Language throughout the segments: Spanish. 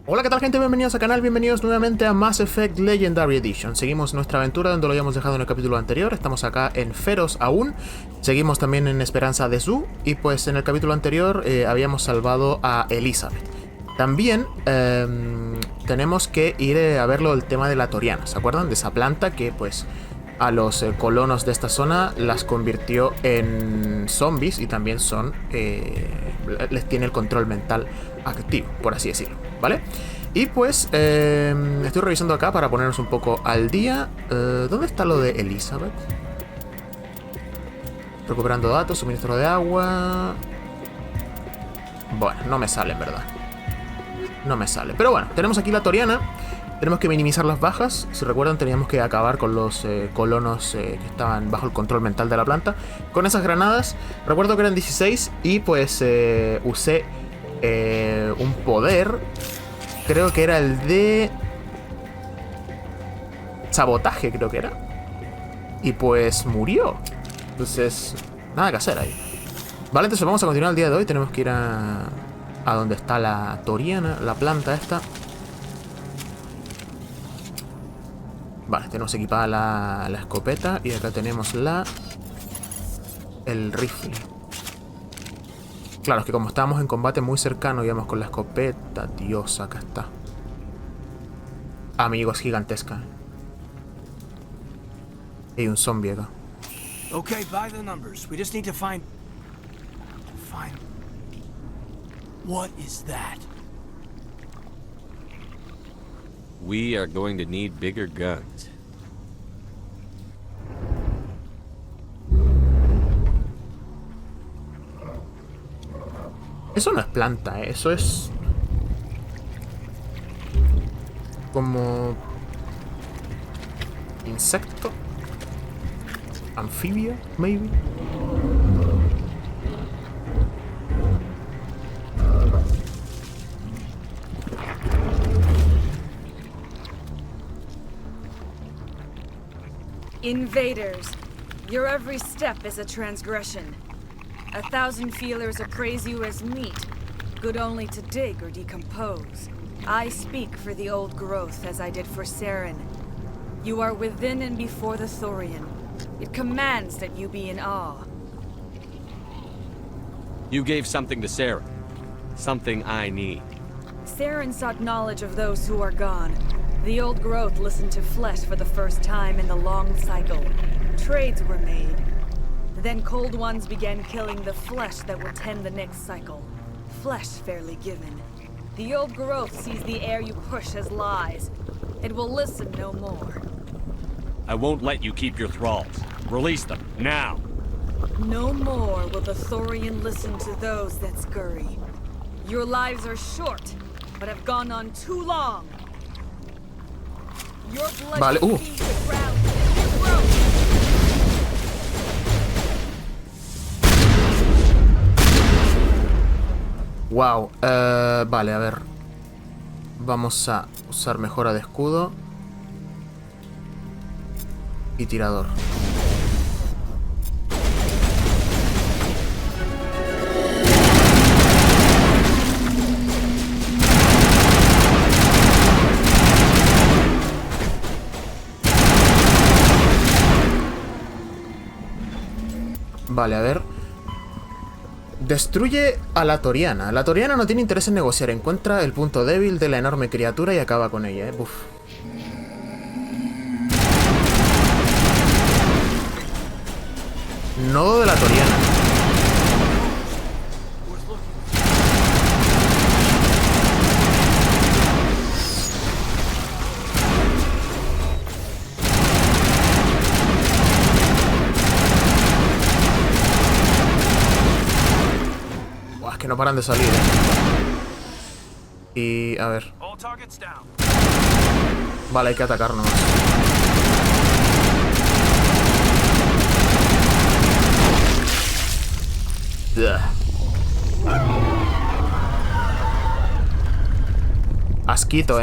Hola, ¿qué tal, gente? Bienvenidos al canal, bienvenidos nuevamente a Mass Effect Legendary Edition. Seguimos nuestra aventura donde lo habíamos dejado en el capítulo anterior. Estamos acá en Feros aún. Seguimos también en Esperanza de Zu. Y pues en el capítulo anterior habíamos salvado a Elizabeth. También tenemos que ir a verlo el tema de la Thoriana. ¿Se acuerdan? De esa planta que pues a los colonos de esta zona las convirtió en zombies y también son les tiene el control mental activo, por así decirlo, ¿vale? Y pues estoy revisando acá para ponernos un poco al día. ¿Dónde está lo de Elizabeth? Recuperando datos, suministro de agua. Bueno, no me sale en verdad. No me sale, pero bueno, tenemos aquí la Thoriana. Tenemos que minimizar las bajas. Si recuerdan, teníamos que acabar con los colonos que estaban bajo el control mental de la planta. Con esas granadas, recuerdo que eran 16 y pues usé un poder. Creo que era el de sabotaje, creo que era. Y pues murió. Entonces, nada que hacer ahí. Vale, entonces vamos a continuar el día de hoy. Tenemos que ir a donde está la Thoriana, la planta esta. Vale, tenemos equipada la escopeta. Y acá tenemos el rifle. Claro, es que como estábamos en combate muy cercano, íbamos con la escopeta. Dios, acá está. Amigos, gigantesca. Hay un zombie acá. Okay, by the numbers. We just need to find... What is that? We are going to need bigger guns. Eso no es planta, eso es como insecto, anfibio, maybe. Invaders, your every step is a transgression. 1,000 feelers appraise you as meat, good only to dig or decompose. I speak for the old growth as I did for Saren. You are within and before the Thorian. It commands that you be in awe. You gave something to Sarah. Something I need. Saren sought knowledge of those who are gone. The old growth listened to flesh for the first time in the long cycle. Trades were made. Then cold ones began killing the flesh that will tend the next cycle. Flesh fairly given. The old growth sees the air you push as lies. It will listen no more. I won't let you keep your thralls. Release them, now! No more will the Thorian listen to those that scurry. Your lives are short, but have gone on too long. Your blood Vale, feeds the ground and your growth. Wow, vale, a ver. Vamos a usar mejora de escudo y tirador. Vale, a ver. Destruye a la Thoriana. La Thoriana no tiene interés en negociar. Encuentra el punto débil de la enorme criatura y acaba con ella, Uf. Nodo de la Thoriana. Que no paran de salir, Y a ver. Vale, hay que atacar nomás. Asquito,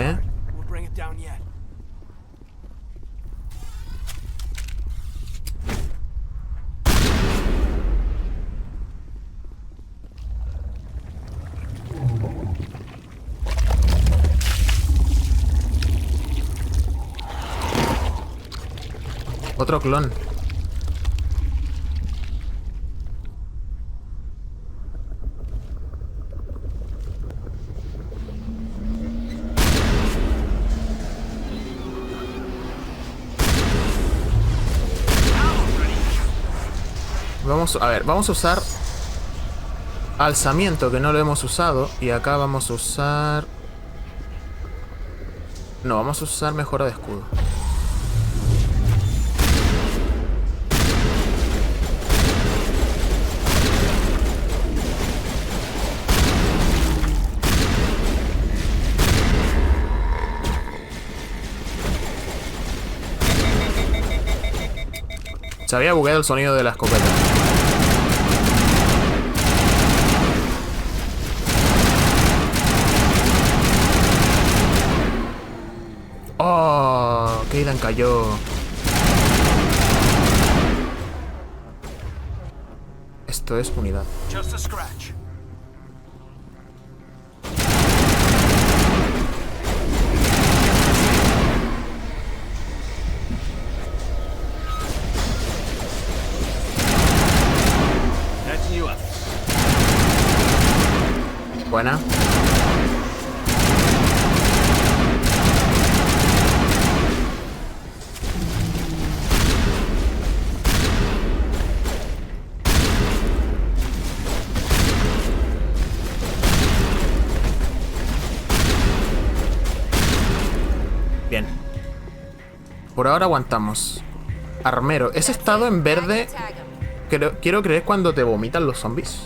Otro clon. Vamos a usar alzamiento, que no lo hemos usado. Y acá vamos a usar... No, vamos a usar mejora de escudo. Se había bugueado el sonido de la escopeta. Oh, Kaidan cayó. Esto es unidad. Just a scratch. Catching you up. Buena. Bien. Por ahora aguantamos. Armero. Ese estado en verde... Quiero creer cuando te vomitan los zombies.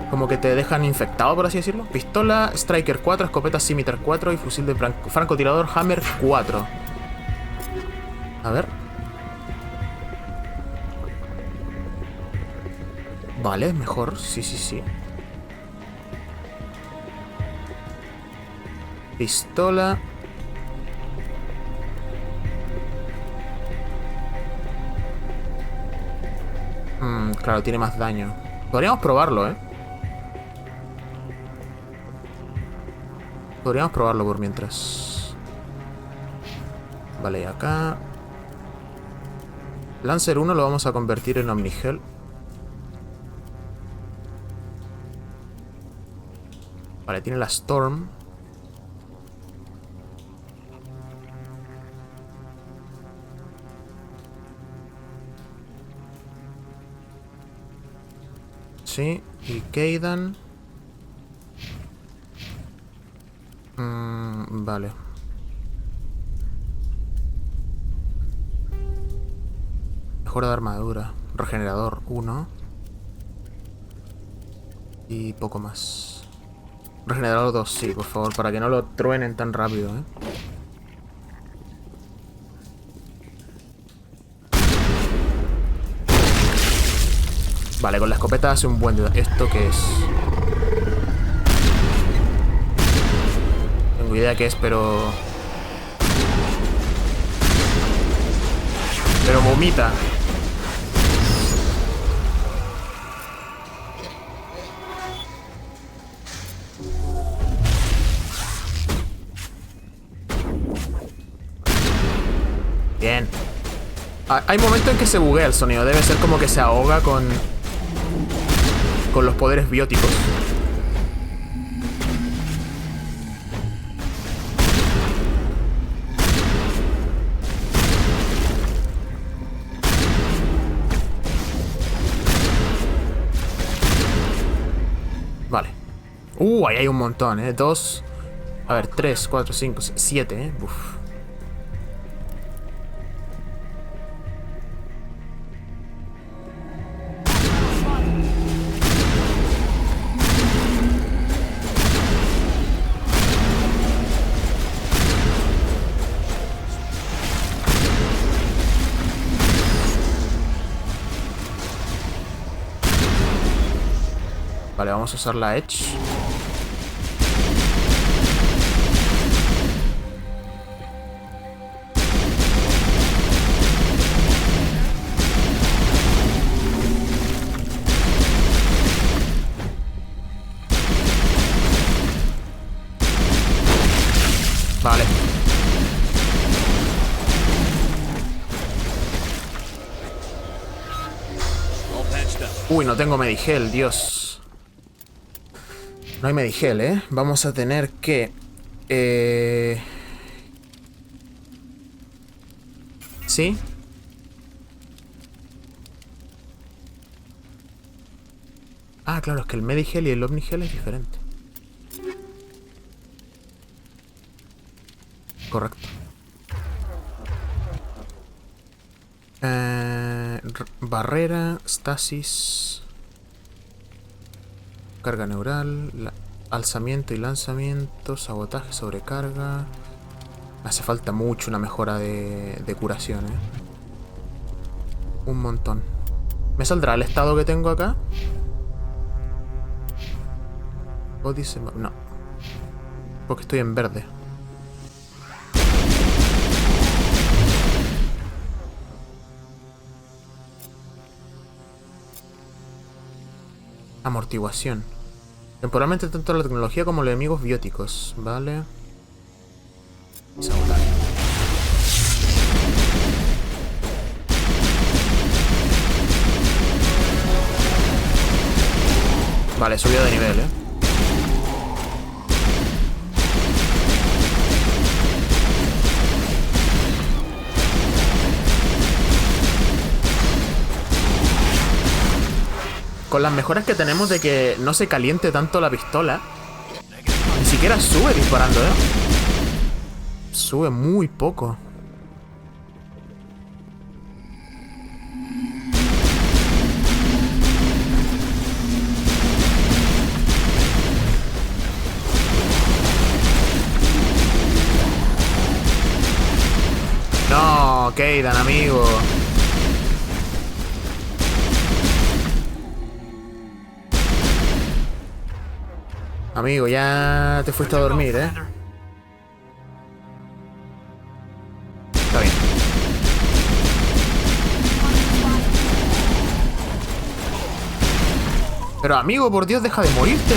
Como que te dejan infectado, por así decirlo. Pistola Striker 4, escopeta Scimitar 4 y fusil de francotirador Hammer 4. A ver. Vale, mejor. Sí, sí, sí. Pistola. Claro, tiene más daño. Podríamos probarlo, ¿eh? Podríamos probarlo por mientras. Vale, acá Lancer 1 lo vamos a convertir en Omnigel. Vale, tiene la Storm. Sí, y Kaidan. Vale. Mejora de armadura. Regenerador 1. Y poco más. Regenerador 2, sí, por favor, para que no lo truenen tan rápido, ¿eh? Vale, con la escopeta hace un buen... ¿Esto qué es? Tengo idea qué es, pero... Pero vomita. Bien. Hay momentos en que se buguea el sonido. Debe ser como que se ahoga con los poderes bióticos. Vale. Ahí hay un montón, ¿eh? 2. A ver, 3, 4, 5, 7, ¿eh? Uf. Vale, vamos a usar la Edge. Uy, no tengo medigel, Dios. No hay medigel, ¿eh? Vamos a tener que... ¿Sí? Ah, claro, es que el medigel y el omnigel es diferente. Correcto. Barrera, stasis, carga neural, alzamiento y lanzamiento, sabotaje, sobrecarga. Hace falta mucho una mejora de curación, Un montón. ¿Me saldrá el estado que tengo acá? O dice... No. Porque estoy en verde. Amortiguación. Temporalmente tanto la tecnología como los enemigos bióticos. Vale. Sabotaje. Vale, subió de nivel, Con las mejoras que tenemos de que no se caliente tanto la pistola, ni siquiera sube disparando, Sube muy poco. No, Kaidan, amigo. Amigo, ya te fuiste a dormir, Está bien. Pero amigo, por Dios, deja de morirte.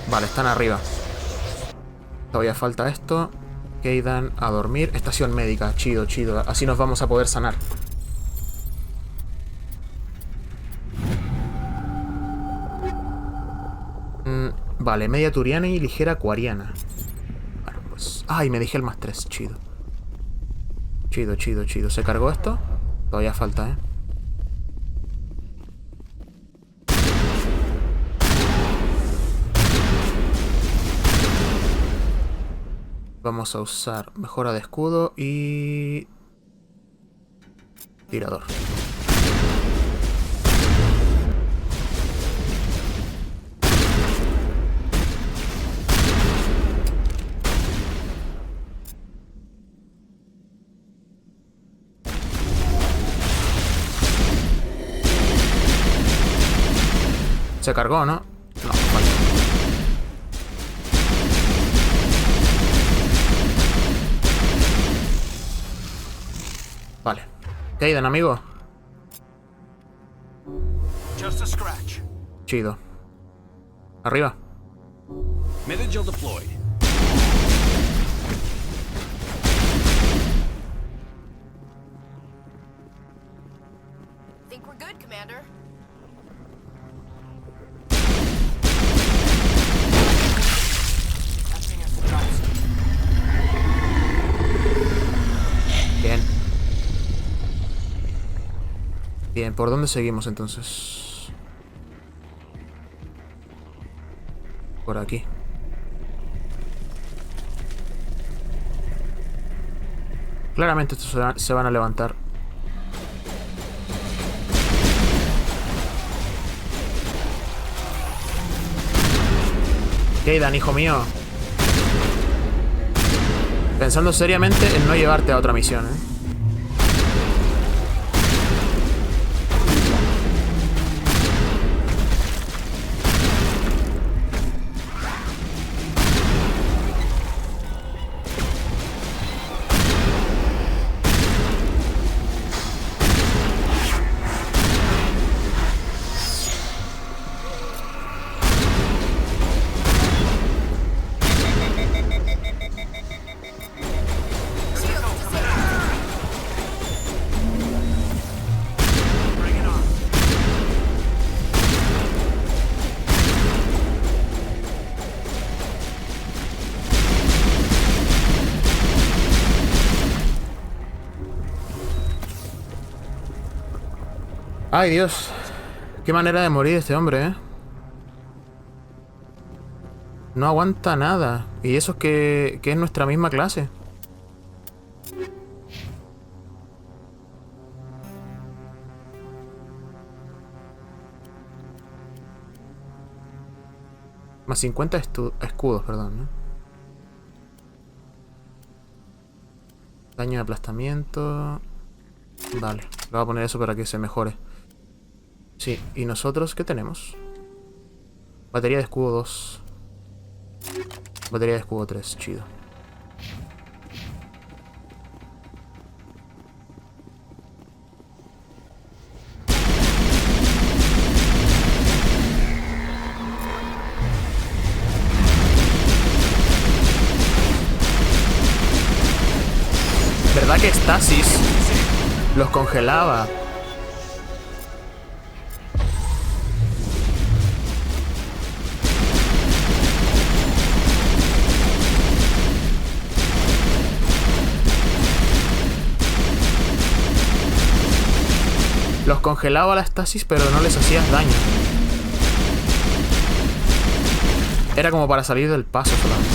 Vale, están arriba. Todavía falta esto. Kaidan a dormir. Estación médica. Chido, chido. Así nos vamos a poder sanar. Vale, media Thoriana y ligera Thoriana. Bueno, pues... Ay, me dije el más 3. Chido. Chido, chido, chido. ¿Se cargó esto? Todavía falta, Vamos a usar mejora de escudo y... tirador. Se cargó, ¿no? No, vale. Vale. Kaidan, amigo. Just a scratch. Chido. Arriba. Medical deployed. Think we're good, Commander. Bien. Bien, ¿por dónde seguimos entonces? Por aquí. Claramente estos se van a levantar. Kaidan, hijo mío. Pensando seriamente en no llevarte a otra misión, Ay, Dios. Qué manera de morir este hombre, ¿eh? No aguanta nada. Y eso es que es nuestra misma clase. Más 50 escudos, perdón, ¿no? Daño de aplastamiento. Vale, le voy a poner eso para que se mejore. Sí, ¿y nosotros qué tenemos? Batería de escudo 2. Batería de escudo 3, chido. ¿Verdad que estasis los congelaba? Los congelaba la estasis, pero no les hacías daño. Era como para salir del paso solamente.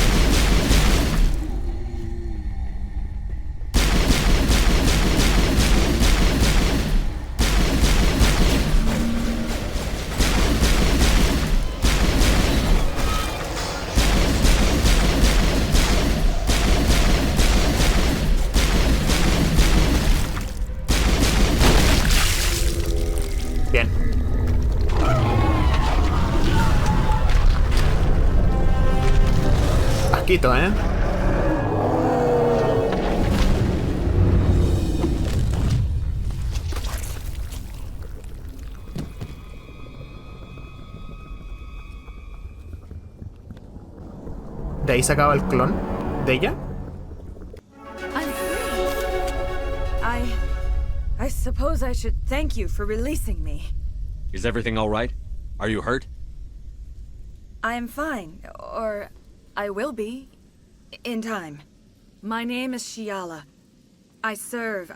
Bien. Asquito, ¿eh? ¿De ahí sacaba el clon de ella? I'm free. I suppose I should thank you for releasing me. Is everything all right? Are you hurt? I am fine, or I will be, in time. My name is Shiala. I served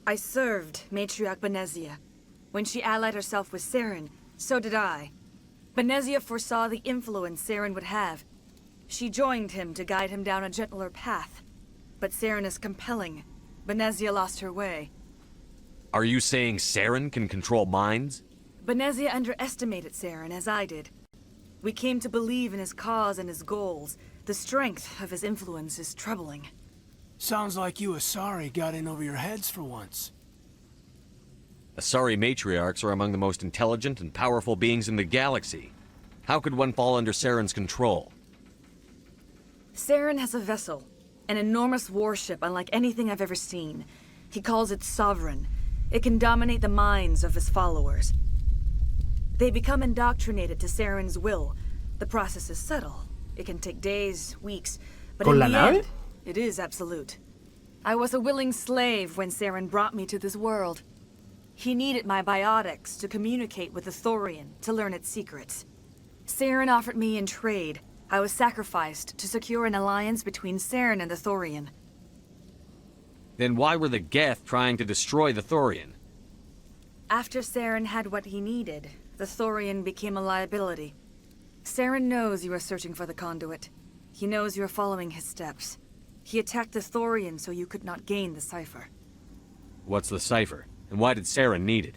Matriarch Benezia. When she allied herself with Saren, so did I. Benezia foresaw the influence Saren would have. She joined him to guide him down a gentler path. But Saren is compelling. Benezia lost her way. Are you saying Saren can control minds? Benezia underestimated Saren, as I did. We came to believe in his cause and his goals. The strength of his influence is troubling. Sounds like you Asari got in over your heads for once. Asari matriarchs are among the most intelligent and powerful beings in the galaxy. How could one fall under Saren's control? Saren has a vessel, an enormous warship unlike anything I've ever seen. He calls it Sovereign. It can dominate the minds of his followers. They become indoctrinated to Saren's will. The process is subtle. It can take days, weeks, but ¿Con in la the nave? end, it is absolute. I was a willing slave when Saren brought me to this world. He needed my biotics to communicate with the Thorian, to learn its secrets. Saren offered me in trade. I was sacrificed to secure an alliance between Saren and the Thorian. Then why were the Geth trying to destroy the Thorian? After Saren had what he needed, the Thorian became a liability. Saren knows you are searching for the conduit. He knows you are following his steps. He attacked the Thorian so you could not gain the cipher. What's the cipher? And why did Saren need it?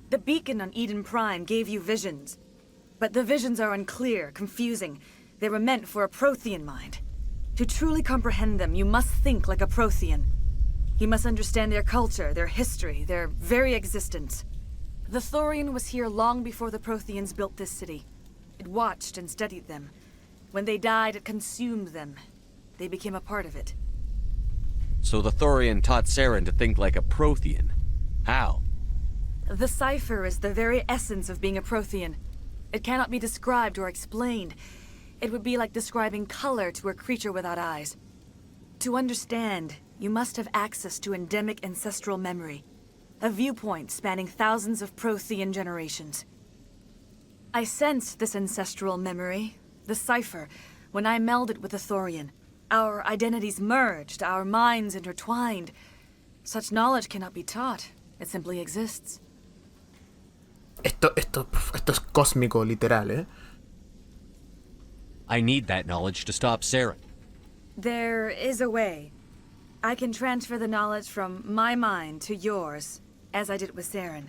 The beacon on Eden Prime gave you visions. But the visions are unclear, confusing. They were meant for a Prothean mind. To truly comprehend them, you must think like a Prothean. You must understand their culture, their history, their very existence. The Thorian was here long before the Protheans built this city. It watched and studied them. When they died, it consumed them. They became a part of it. So the Thorian taught Saren to think like a Prothean. How? The cipher is the very essence of being a Prothean. It cannot be described or explained. It would be like describing color to a creature without eyes. To understand, you must have access to endemic ancestral memory. A viewpoint spanning thousands of Prothean generations. I sensed this ancestral memory, the cipher, when I melded with the Thorian. Our identities merged, our minds intertwined. Such knowledge cannot be taught. It simply exists. Esto es cósmico, literal, ¿eh? I need that knowledge to stop Saren. There is a way. I can transfer the knowledge from my mind to yours, as I did with Saren.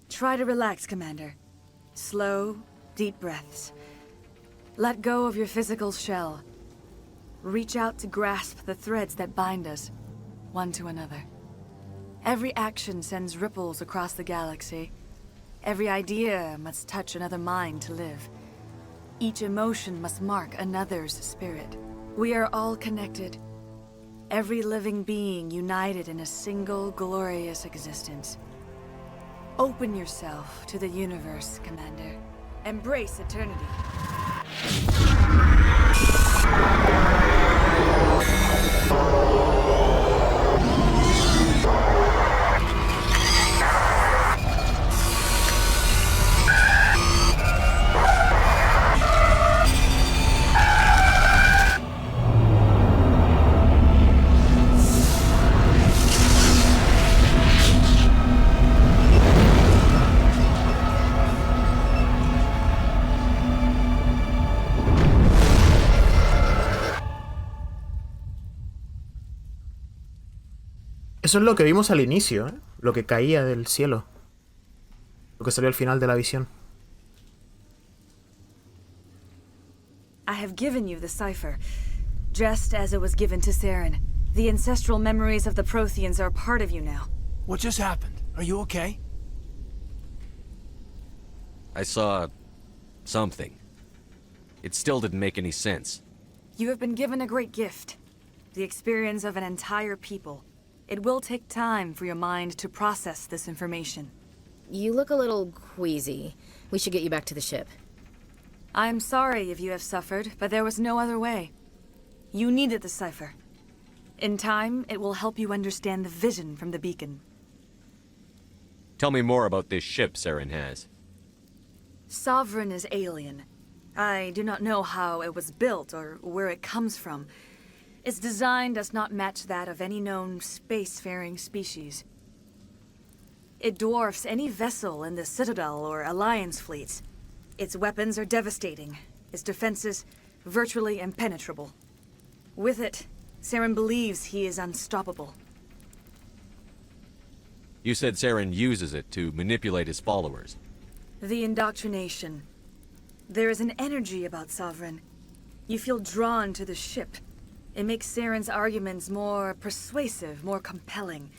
Try to relax, Commander. Slow, deep breaths. Let go of your physical shell. Reach out to grasp the threads that bind us, one to another. Every action sends ripples across the galaxy. Every idea must touch another mind to live. Each emotion must mark another's spirit. We are all connected. Every living being united in a single glorious existence. Open yourself to the universe, Commander. Embrace eternity. Eso es lo que vimos al inicio, ¿eh? Lo que caía del cielo. Lo que salió al final de la visión. I have given you the cipher, just as it was given to Saren. The ancestral memories of the Protheans are a part of you now. What just happened? Are you okay? I saw something. It still didn't make any sense. You have been given a great gift. The experience of an entire people. It will take time for your mind to process this information. You look a little queasy. We should get you back to the ship. I am sorry if you have suffered, but there was no other way. You needed the cipher. In time, it will help you understand the vision from the beacon. Tell me more about this ship Saren has. Sovereign is alien. I do not know how it was built or where it comes from. Its design does not match that of any known spacefaring species. It dwarfs any vessel in the Citadel or Alliance fleets. Its weapons are devastating, its defenses virtually impenetrable. With it, Saren believes he is unstoppable. You said Saren uses it to manipulate his followers. The indoctrination. There is an energy about Sovereign. You feel drawn to the ship. It makes Saren's arguments more persuasive, more compelling.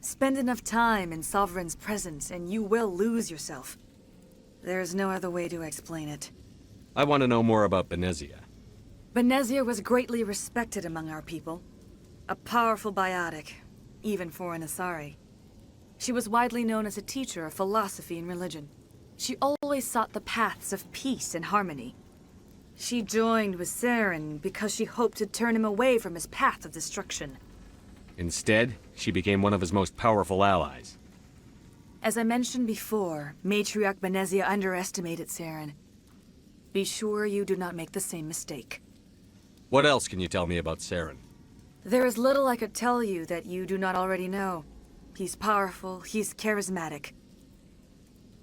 Spend enough time in Sovereign's presence and you will lose yourself. There is no other way to explain it. I want to know more about Benezia. Benezia was greatly respected among our people. A powerful biotic, even for an Asari. She was widely known as a teacher of philosophy and religion. She always sought the paths of peace and harmony. She joined with Saren because she hoped to turn him away from his path of destruction. Instead, she became one of his most powerful allies. As I mentioned before, Matriarch Benezia underestimated Saren. Be sure you do not make the same mistake. What else can you tell me about Saren? There is little I could tell you that you do not already know. He's powerful, he's charismatic,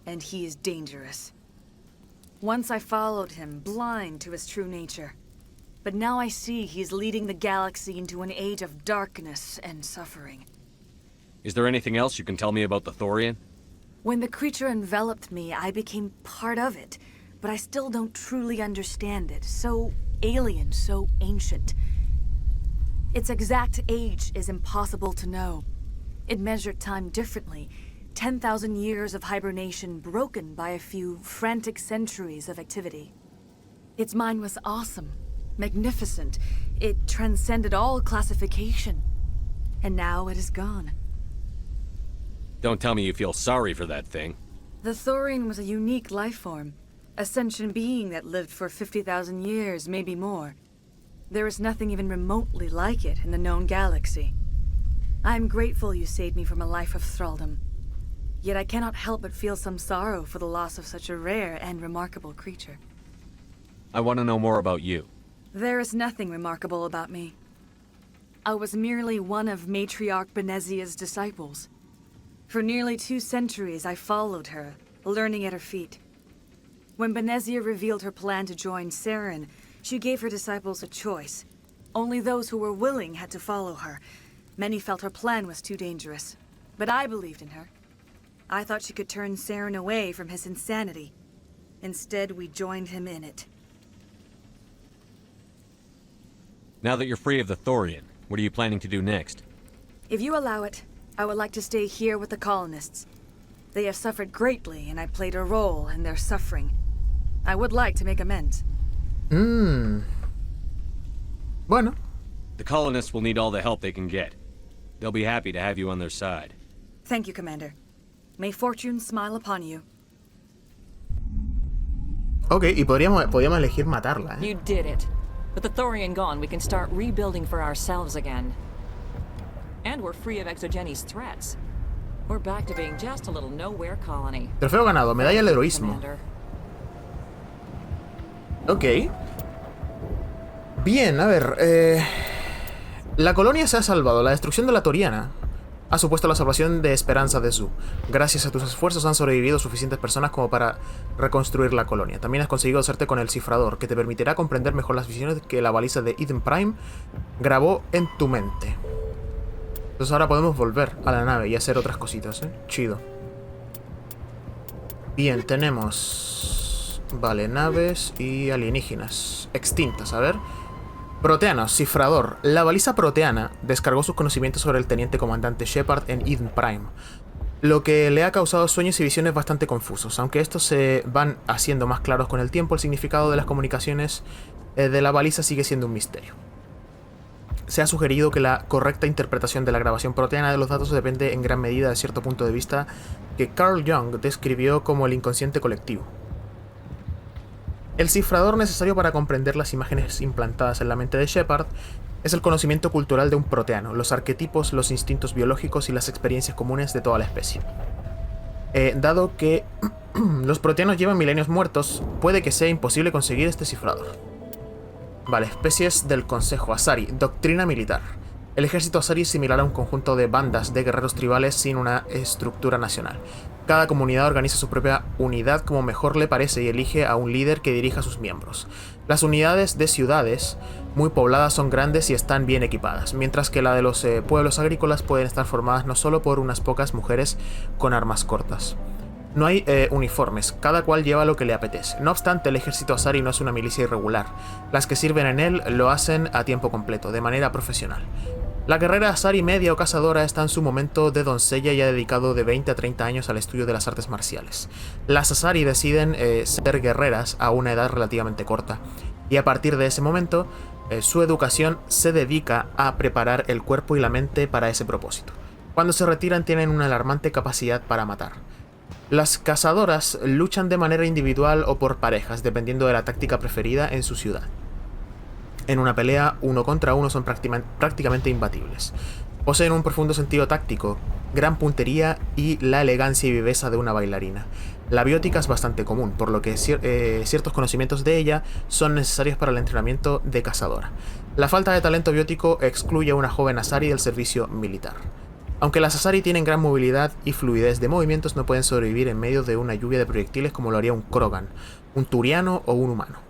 and he is dangerous. Once I followed him, blind to his true nature. But now I see he's leading the galaxy into an age of darkness and suffering. Is there anything else you can tell me about the Thorian? When the creature enveloped me, I became part of it, but I still don't truly understand it. So alien, so ancient. Its exact age is impossible to know. It measured time differently. 10,000 years of hibernation broken by a few frantic centuries of activity. Its mind was awesome, magnificent. It transcended all classification. And now it is gone. Don't tell me you feel sorry for that thing. The Thorian was a unique life form. A sentient being that lived for 50,000 years, maybe more. There is nothing even remotely like it in the known galaxy. I am grateful you saved me from a life of thraldom. Yet I cannot help but feel some sorrow for the loss of such a rare and remarkable creature. I want to know more about you. There is nothing remarkable about me. I was merely one of Matriarch Benezia's disciples. For nearly 2 centuries, I followed her, learning at her feet. When Benezia revealed her plan to join Saren, she gave her disciples a choice. Only those who were willing had to follow her. Many felt her plan was too dangerous, but I believed in her. I thought she could turn Saren away from his insanity. Instead, we joined him in it. Now that you're free of the Thorian, what are you planning to do next? If you allow it, I would like to stay here with the colonists. They have suffered greatly, and I played a role in their suffering. I would like to make amends. Bueno. The colonists will need all the help they can get. They'll be happy to have you on their side. Thank you, Commander. May fortune smile upon you. Ok, y podríamos elegir matarla, ¿eh? You did it. With the Thorian gone, we can start rebuilding for ourselves again. And we're free of Exogenes' threats. We're back to being just a little nowhere colony. Trofeo ganado, medalla al heroísmo. Commander. Ok. Bien, a ver. La colonia se ha salvado. La destrucción de la Thoriana ha supuesto la salvación de Esperanza de Zu. Gracias a tus esfuerzos han sobrevivido suficientes personas como para reconstruir la colonia. También has conseguido hacerte con el cifrador, que te permitirá comprender mejor las visiones que la baliza de Eden Prime grabó en tu mente. Entonces ahora podemos volver a la nave y hacer otras cositas, ¿eh? Chido. Bien, tenemos... Vale, naves y alienígenas extintas, a ver. Proteanos, cifrador. La baliza proteana descargó sus conocimientos sobre el teniente comandante Shepard en Eden Prime, lo que le ha causado sueños y visiones bastante confusos. Aunque estos se van haciendo más claros con el tiempo, el significado de las comunicaciones de la baliza sigue siendo un misterio. Se ha sugerido que la correcta interpretación de la grabación proteana de los datos depende en gran medida de cierto punto de vista que Carl Jung describió como el inconsciente colectivo. El cifrador necesario para comprender las imágenes implantadas en la mente de Shepard es el conocimiento cultural de un proteano, los arquetipos, los instintos biológicos y las experiencias comunes de toda la especie. Dado que los proteanos llevan milenios muertos, puede que sea imposible conseguir este cifrador. Vale, especies del Consejo Asari, doctrina militar. El ejército Asari es similar a un conjunto de bandas de guerreros tribales sin una estructura nacional. Cada comunidad organiza su propia unidad como mejor le parece y elige a un líder que dirija a sus miembros. Las unidades de ciudades muy pobladas son grandes y están bien equipadas, mientras que la de los pueblos agrícolas pueden estar formadas no solo por unas pocas mujeres con armas cortas. No hay uniformes, cada cual lleva lo que le apetece. No obstante, el ejército Asari no es una milicia irregular. Las que sirven en él lo hacen a tiempo completo, de manera profesional. La guerrera Asari media o cazadora está en su momento de doncella y ha dedicado de 20 a 30 años al estudio de las artes marciales. Las Asari deciden ser guerreras a una edad relativamente corta, y a partir de ese momento, su educación se dedica a preparar el cuerpo y la mente para ese propósito. Cuando se retiran tienen una alarmante capacidad para matar. Las cazadoras luchan de manera individual o por parejas, dependiendo de la táctica preferida en su ciudad. En una pelea, 1 contra 1 son prácticamente imbatibles. Poseen un profundo sentido táctico, gran puntería y la elegancia y viveza de una bailarina. La biótica es bastante común, por lo que ciertos conocimientos de ella son necesarios para el entrenamiento de cazadora. La falta de talento biótico excluye a una joven Asari del servicio militar. Aunque las Asari tienen gran movilidad y fluidez de movimientos, no pueden sobrevivir en medio de una lluvia de proyectiles como lo haría un Krogan, un Thoriano o un humano.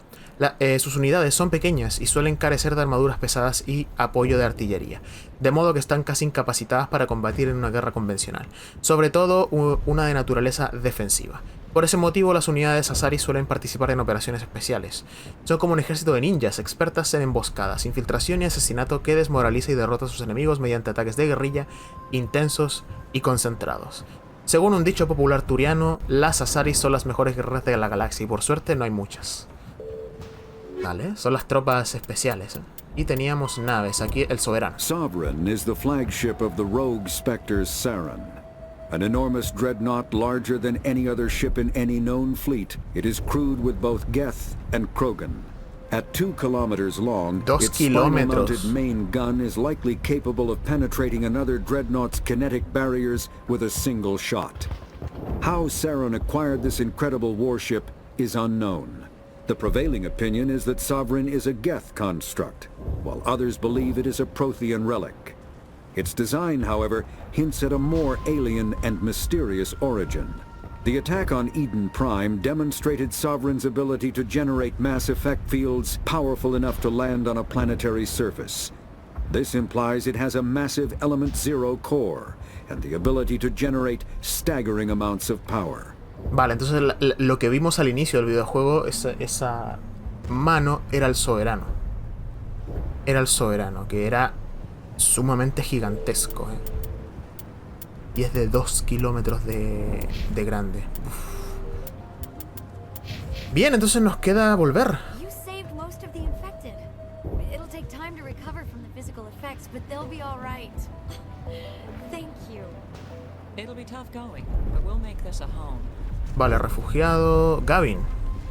Sus unidades son pequeñas y suelen carecer de armaduras pesadas y apoyo de artillería, de modo que están casi incapacitadas para combatir en una guerra convencional, sobre todo una de naturaleza defensiva. Por ese motivo, las unidades Asari suelen participar en operaciones especiales. Son como un ejército de ninjas, expertas en emboscadas, infiltración y asesinato que desmoraliza y derrota a sus enemigos mediante ataques de guerrilla intensos y concentrados. Según un dicho popular turiano, las Asari son las mejores guerreras de la galaxia y por suerte no hay muchas. Vale, son las tropas especiales. Y teníamos naves, aquí el soberano. Sovereign is the flagship of the rogue Spectre's Saren. An enormous dreadnought larger than any other ship in any known fleet, it is crewed with both Geth and Krogan. At 2 kilometers long, its spinal-mounted main gun is likely capable of penetrating another dreadnought's kinetic barriers with a single shot. How Saren acquired this incredible warship is unknown. The prevailing opinion is that Sovereign is a Geth construct, while others believe it is a Prothean relic. Its design, however, hints at a more alien and mysterious origin. The attack on Eden Prime demonstrated Sovereign's ability to generate mass effect fields powerful enough to land on a planetary surface. This implies it has a massive Element Zero core and the ability to generate staggering amounts of power. Vale, entonces lo que vimos al inicio del videojuego, esa mano, era el soberano. Era el soberano, que era sumamente gigantesco, ¿eh? Y es de 2 kilómetros de grande. Uf. Bien, entonces nos queda volver. You saved most of the infected. It'll take time to recover from the physical effects, but they'll be all right. Thank you. It'll be tough going, but we'll make this a home. Vale, refugiado. Gavin.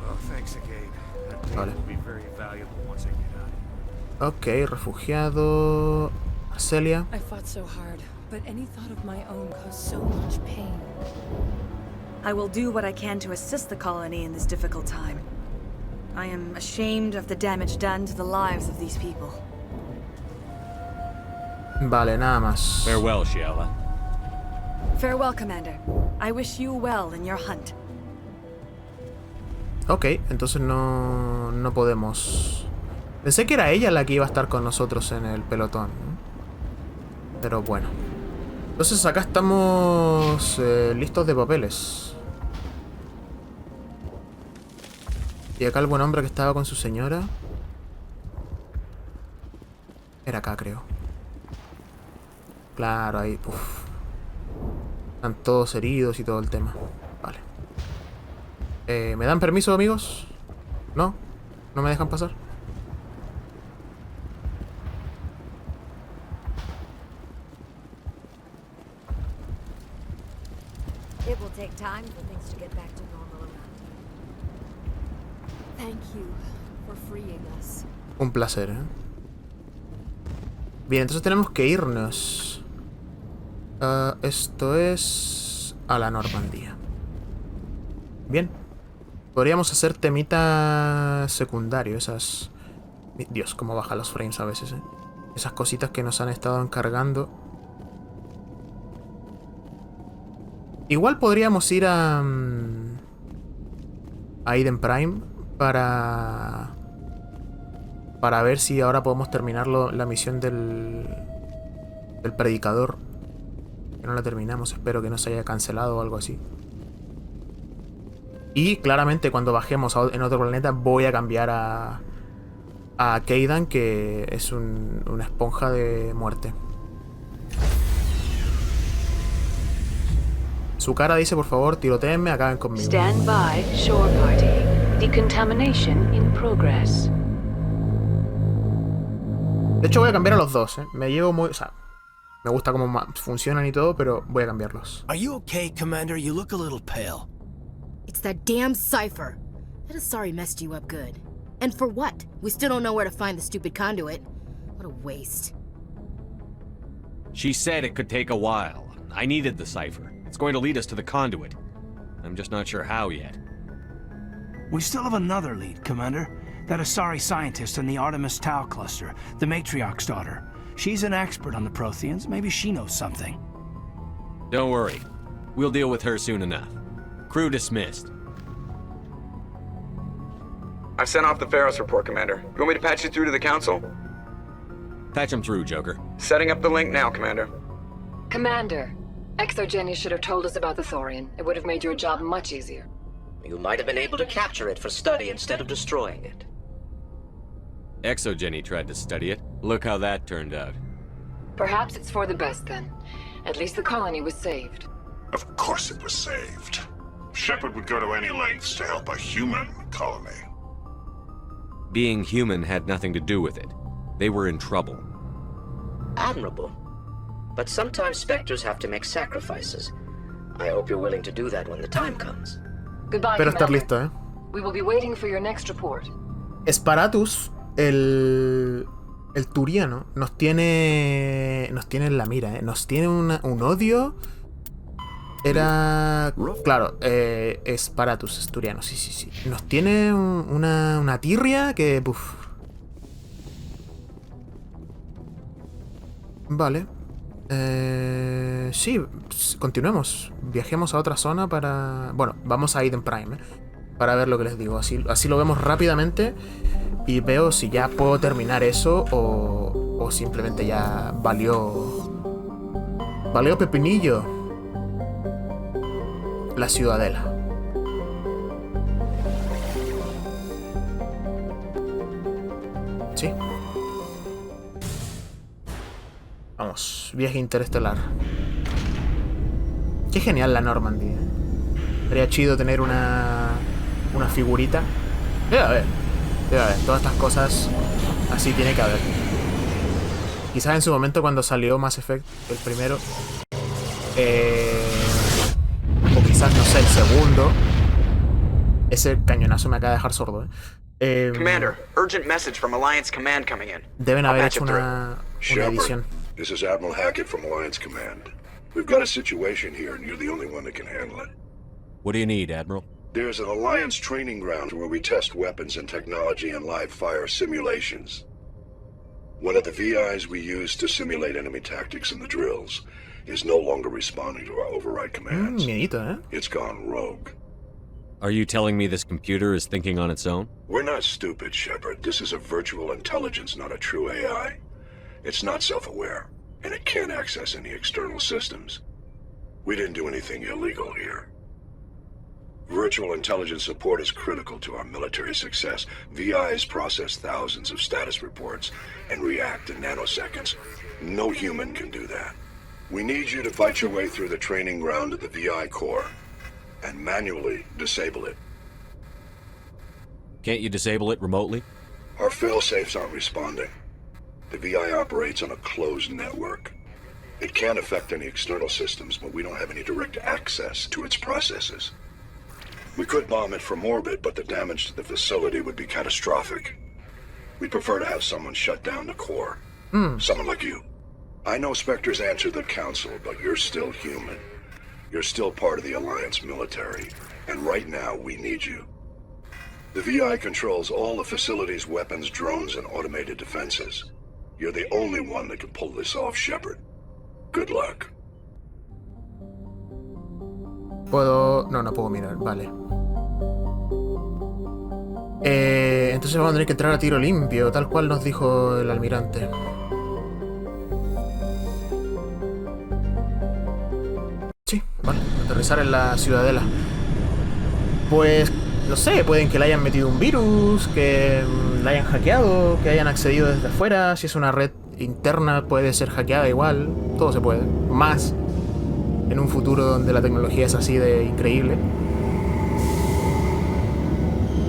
Oh, thanks again. That pain Vale. will be very valuable once I get out. Ok, refugiado. Arcelia. I fought so hard, but any thought of my own caused so much pain. I will do what I can to assist the colony in this difficult time. I am ashamed of the damage done to the lives of these people. Vale, nada más. Farewell, Shiala. Farewell, Commander. I wish you well in your hunt. Ok, entonces no podemos... Pensé que era ella la que iba a estar con nosotros en el pelotón, ¿no? Pero bueno. Entonces acá estamos listos de papeles. Y acá el buen hombre que estaba con su señora. Era acá, creo. Claro, ahí. Uf. Están todos heridos y todo el tema. Vale. ¿Me dan permiso, amigos? ¿No? ¿No me dejan pasar? It will take time for things to get back to normal around here. Thank you for freeing us. Un placer, ¿eh? Bien, entonces tenemos que irnos. Esto es... a la Normandía. Bien. Podríamos hacer temita secundario, esas... Dios, cómo bajan los frames a veces, ¿eh? Esas cositas que nos han estado encargando. Igual podríamos ir a Eden Prime para ver si ahora podemos terminar la misión del predicador. Que no la terminamos, espero que no se haya cancelado o algo así. Y claramente cuando bajemos en otro planeta voy a cambiar a Kaidan, que es una esponja de muerte. Su cara dice, por favor, tirotéenme, acaben conmigo. Stand by, shore party. Decontamination in progress. De hecho voy a cambiar a los dos, ¿eh? Me llevo muy... O sea, me gusta cómo funcionan y todo, pero voy a cambiarlos. Are you okay, Commander? You look a little pale. It's that damn cipher. That Asari messed you up good. And for what? We still don't know where to find the stupid conduit. What a waste. She said it could take a while. I needed the cipher. It's going to lead us to the conduit. I'm just not sure how yet. We still have another lead, Commander. That Asari scientist in the Artemis Tau cluster, the Matriarch's daughter. She's an expert on the Protheans. Maybe she knows something. Don't worry. We'll deal with her soon enough. Crew dismissed. I've sent off the Pharos report, Commander. You want me to patch you through to the Council? Patch him through, Joker. Setting up the link now, Commander. Commander, Exogeny should have told us about the Thorian. It would have made your job much easier. You might have been able to capture it for study instead of destroying it. Exogeny tried to study it. Look how that turned out. Perhaps it's for the best then. At least the colony was saved. Of course it was saved. Shepard would go to any lengths to help a human colony. Being human had nothing to do with it. They were in trouble. Admirable. But sometimes Spectres have to make sacrifices. I hope you're willing to do that when the time comes. Goodbye, Espero estar Commander. listo, ¿eh? We will be waiting for your next report. Sparatus, el Thoriano, nos tiene en la mira, ¿eh? Nos tiene un odio. Era... Claro, Sparatus, es Thoriano, sí. Nos tiene una tirria que... Uf. Vale. Sí, continuemos. Viajemos a otra zona para... Bueno, vamos a Eden Prime, para ver lo que les digo. Así lo vemos rápidamente y veo si ya puedo terminar eso o simplemente ya valió pepinillo la ciudadela. Sí. Vamos, viaje interestelar. Qué genial la Normandy, ¿eh? Sería chido tener una figurita. Debe haber. Todas estas cosas así tiene que haber. Quizás en su momento cuando salió Mass Effect, el primero. O quizás, no sé, el segundo. Ese cañonazo me acaba de dejar sordo, ¿eh? Commander, urgent message from Alliance Command coming in. Deben haber hecho una edición. This is Admiral Hackett from Alliance Command. We've got a situation here, and you're the only one that can handle it. What do you need, Admiral? There's an Alliance training ground where we test weapons and technology in live fire simulations. One of the VIs we use to simulate enemy tactics in the drills is no longer responding to our override commands. It's gone rogue. Are you telling me this computer is thinking on its own? We're not stupid, Shepard. This is a virtual intelligence, not a true AI. It's not self-aware, and it can't access any external systems. We didn't do anything illegal here. Virtual intelligence support is critical to our military success. VIs process thousands of status reports and react in nanoseconds. No human can do that. We need you to fight your way through the training ground of the VI core and manually disable it. Can't you disable it remotely? Our failsafes aren't responding. The VI operates on a closed network. It can't affect any external systems, but we don't have any direct access to its processes. We could bomb it from orbit, but the damage to the facility would be catastrophic. We'd prefer to have someone shut down the core. Someone like you. I know Spectres answer the Council, but you're still human. You're still part of the Alliance military, and right now we need you. The VI controls all the facility's weapons, drones, and automated defenses. You're the only one that can pull this off, Shepard. Good luck. ¿Puedo...? No puedo mirar, vale. Entonces vamos a tener que entrar a tiro limpio, tal cual nos dijo el almirante. Sí, vale, aterrizar en la ciudadela. Pues, no sé, pueden que le hayan metido un virus, que la hayan hackeado, que hayan accedido desde afuera. Si es una red interna puede ser hackeada igual, todo se puede. Más en un futuro donde la tecnología es así de increíble.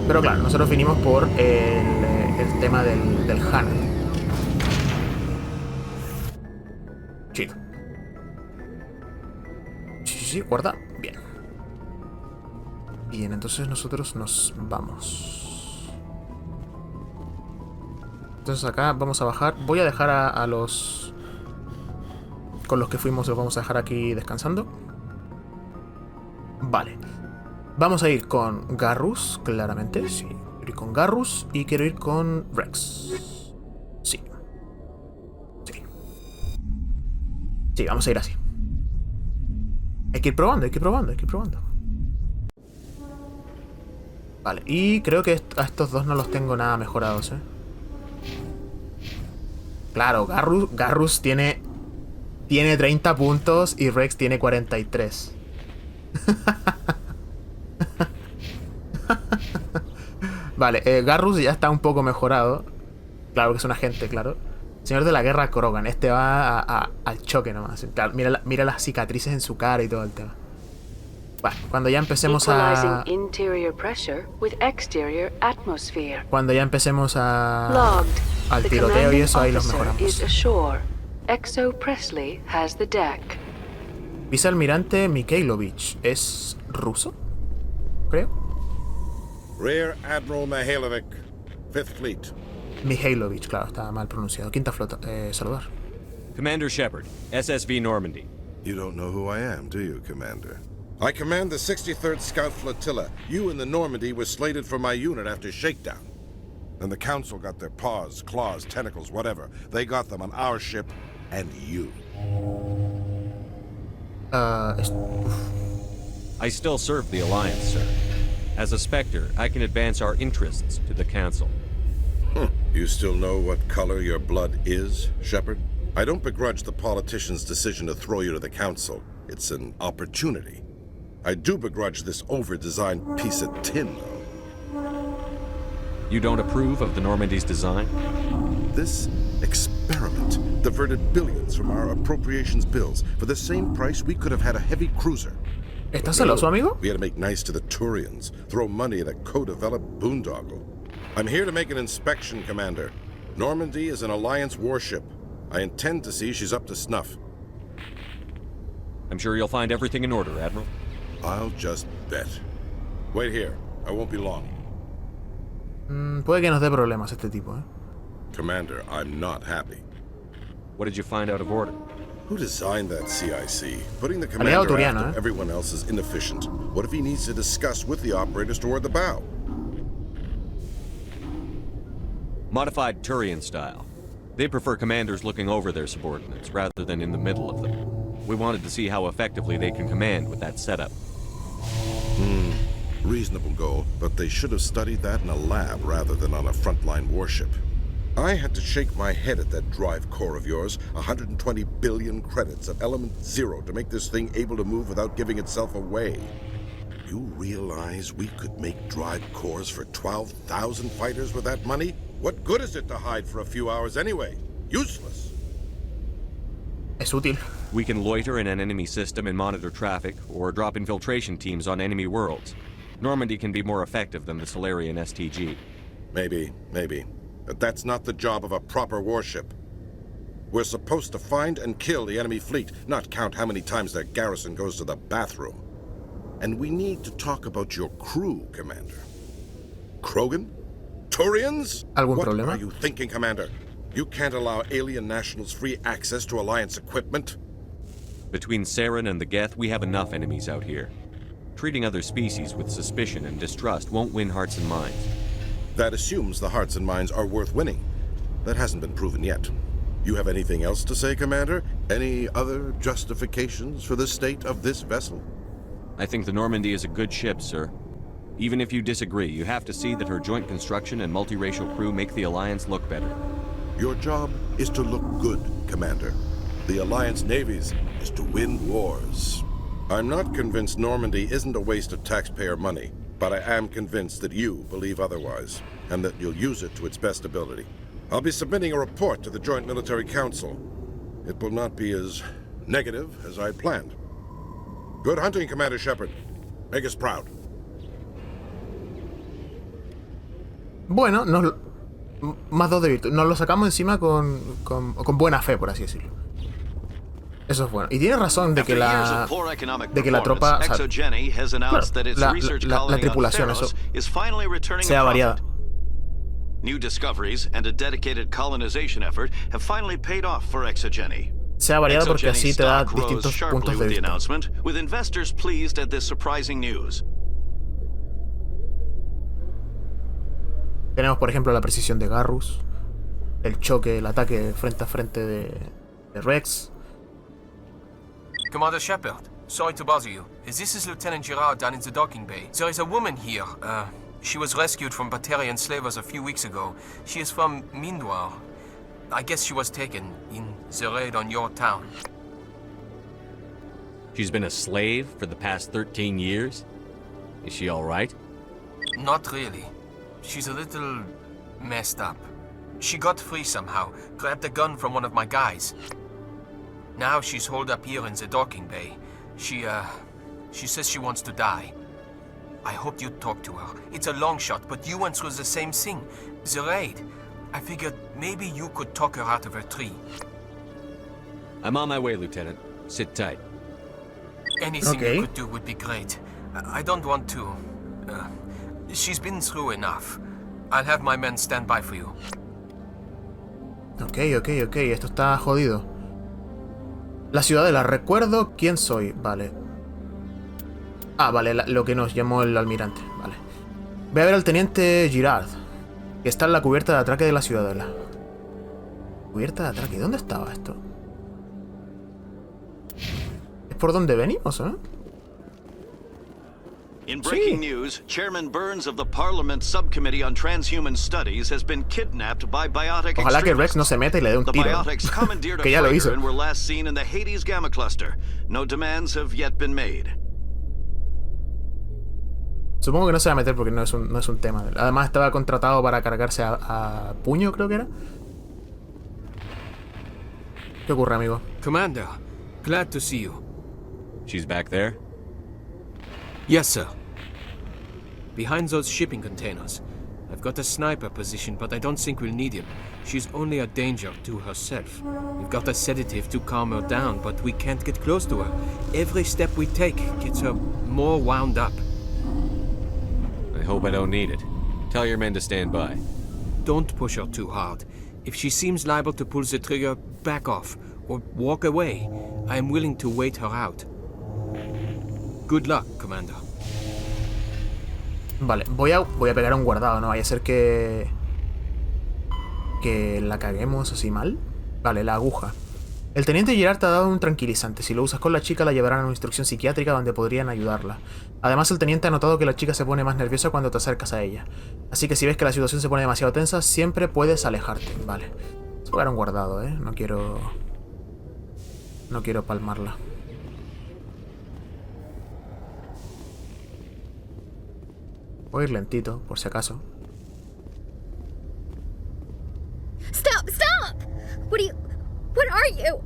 Pero claro, nosotros vinimos por el tema del HANA. Chido. Sí, guarda. Bien. Bien, entonces nosotros nos vamos. Entonces acá vamos a bajar. Voy a dejar a los... Con los que fuimos los vamos a dejar aquí descansando. Vale. Vamos a ir con Garrus, claramente. Sí, quiero ir con Garrus y quiero ir con Rex. Sí. Sí, vamos a ir así. Hay que ir probando. Vale, y creo que a estos dos no los tengo nada mejorados, ¿eh? Claro, Garrus tiene 30 puntos y Rex tiene 43. Vale, Garrus ya está un poco mejorado. Claro que es un agente, claro. Señor de la guerra Krogan. Este va al choque nomás. Claro, mira las cicatrices en su cara y todo el tema. Bueno, cuando ya empecemos a... Cuando ya empecemos a... al tiroteo y eso, ahí los mejoramos. Vicealmirante Mikhailovich. ¿Es ruso? Creo. Rear Admiral Mihailovic, 5th Fleet. Mihailovich, claro, está mal pronunciado. Quinta flota, saludar. Commander Shepard, SSV Normandy. You don't know who I am, do you, Commander? I command the 63rd Scout Flotilla. You and the Normandy were slated for my unit after shakedown. And the Council got their paws, claws, tentacles, whatever. They got them on our ship and you. I still serve the Alliance, sir. As a Spectre, I can advance our interests to the Council. You still know what color your blood is, Shepard? I don't begrudge the politician's decision to throw you to the Council. It's an opportunity. I do begrudge this over-designed piece of tin, though. You don't approve of the Normandy's design? This experiment diverted billions from our appropriations bills. For the same price, we could have had a heavy cruiser. ¿Estás celoso, amigo? We had to make nice to the Thorians, throw money at a co-developed boondoggle. I'm here to make an inspection, Commander. Normandy is an Alliance warship. I intend to see she's up to snuff. I'm sure you'll find everything in order, Admiral. I'll just bet. Wait here. I won't be long. Puede que nos dé problemas este tipo, ¿eh? Commander, I'm not happy. What did you find out of order? Who designed that CIC? Putting the commander Thoriana, after everyone else is inefficient. What if he needs to discuss with the operators toward the bow? Modified Turian style. They prefer commanders looking over their subordinates rather than in the middle of them. We wanted to see how effectively they can command with that setup. Reasonable goal, but they should have studied that in a lab rather than on a frontline warship. I had to shake my head at that drive core of yours. 120 billion credits of element 0 to make this thing able to move without giving itself away. You realize we could make drive cores for 12,000 fighters with that money? What good is it to hide for a few hours anyway? Useless. Es útil. We can loiter in an enemy system and monitor traffic, or drop infiltration teams on enemy worlds. Normandy can be more effective than the Solarian STG. Maybe. But that's not the job of a proper warship. We're supposed to find and kill the enemy fleet, not count how many times their garrison goes to the bathroom. And we need to talk about your crew, Commander. Krogan? Thorians? ¿Algún What problema? are you thinking, Commander? You can't allow alien nationals free access to Alliance equipment? Between Saren and the Geth, we have enough enemies out here. Treating other species with suspicion and distrust won't win hearts and minds. That assumes the hearts and minds are worth winning. That hasn't been proven yet. You have anything else to say, Commander? Any other justifications for the state of this vessel? I think the Normandy is a good ship, sir. Even if you disagree, you have to see that her joint construction and multiracial crew make the Alliance look better. Your job is to look good, Commander. The Alliance navies is to win wars. I'm not convinced Normandy isn't a waste of taxpayer money, but I am convinced that you believe otherwise, and that you'll use it to its best ability. I'll be submitting a report to the Joint Military Council. It will not be as negative as I planned. Good hunting, Commander Shepard. Make us proud. Bueno, más 2 de virtud. Nos lo sacamos encima con buena fe, por así decirlo. Eso es bueno. Y tiene razón de que la tropa, o sea, claro, la tripulación, eso, sea variada. New discoveries and a dedicated colonization effort have finally paid off for Exogeny. Sea variada porque así te da distintos puntos de vista. With investors pleased at this surprising news. Tenemos, por ejemplo, la precisión de Garrus, el choque, el ataque frente a frente de Rex. Commander Shepard, sorry to bother you. This is Lieutenant Gerard down in the docking bay. There is a woman here. She was rescued from Batarian slavers a few weeks ago. She is from Mindwar. I guess she was taken in the raid on your town. She's been a slave for the past 13 years? Is she all right? Not really. She's a little messed up. She got free somehow, grabbed a gun from one of my guys. Now she's holed up here in the docking bay. She says she wants to die. I hoped you'd talk to her. It's a long shot, but you went through the same thing. The raid. I figured maybe you could talk her out of her tree. I'm on my way, Lieutenant. Sit tight. Anything you could do would be great. I don't want to... she's been through enough. I'll have my men stand by for you. Ok. Esto está jodido. La ciudadela. Recuerdo quién soy. Vale. Ah, vale. Lo que nos llamó el almirante. Vale. Voy a ver al teniente Gerard, que está en la cubierta de atraque de la ciudadela. ¿Cubierta de atraque? ¿Dónde estaba esto? por donde venimos, ¿eh? In breaking news, Chairman Burns of the Parliament Subcommittee on Transhuman Studies has been kidnapped by biotic Ojalá que Rex no se meta y le dé un The tiro. biotics commandeered a Que ya lo hizo. freighter and were last seen in the Hades Gamma Cluster. No demands have yet been made. Supongo que no se va a meter porque no es un tema. Además estaba contratado para cargarse a puño, creo que era. ¿Qué ocurre, amigo? Commander, glad to see you. She's back there? Yes, sir. Behind those shipping containers. I've got a sniper position, but I don't think we'll need him. She's only a danger to herself. We've got a sedative to calm her down, but we can't get close to her. Every step we take gets her more wound up. I hope I don't need it. Tell your men to stand by. Don't push her too hard. If she seems liable to pull the trigger, back off, or walk away. I am willing to wait her out. Good luck, Commander. Vale, voy a pegar un guardado, no vaya a ser que la caguemos así mal. Vale, la aguja. El teniente Gerard te ha dado un tranquilizante. Si lo usas con la chica, la llevarán a una instrucción psiquiátrica donde podrían ayudarla. Además, el teniente ha notado que la chica se pone más nerviosa cuando te acercas a ella. Así que si ves que la situación se pone demasiado tensa, siempre puedes alejarte. Vale. Voy a pegar un guardado, No quiero palmarla. Voy a ir lentito, por si acaso. Stop! Stop! What are you?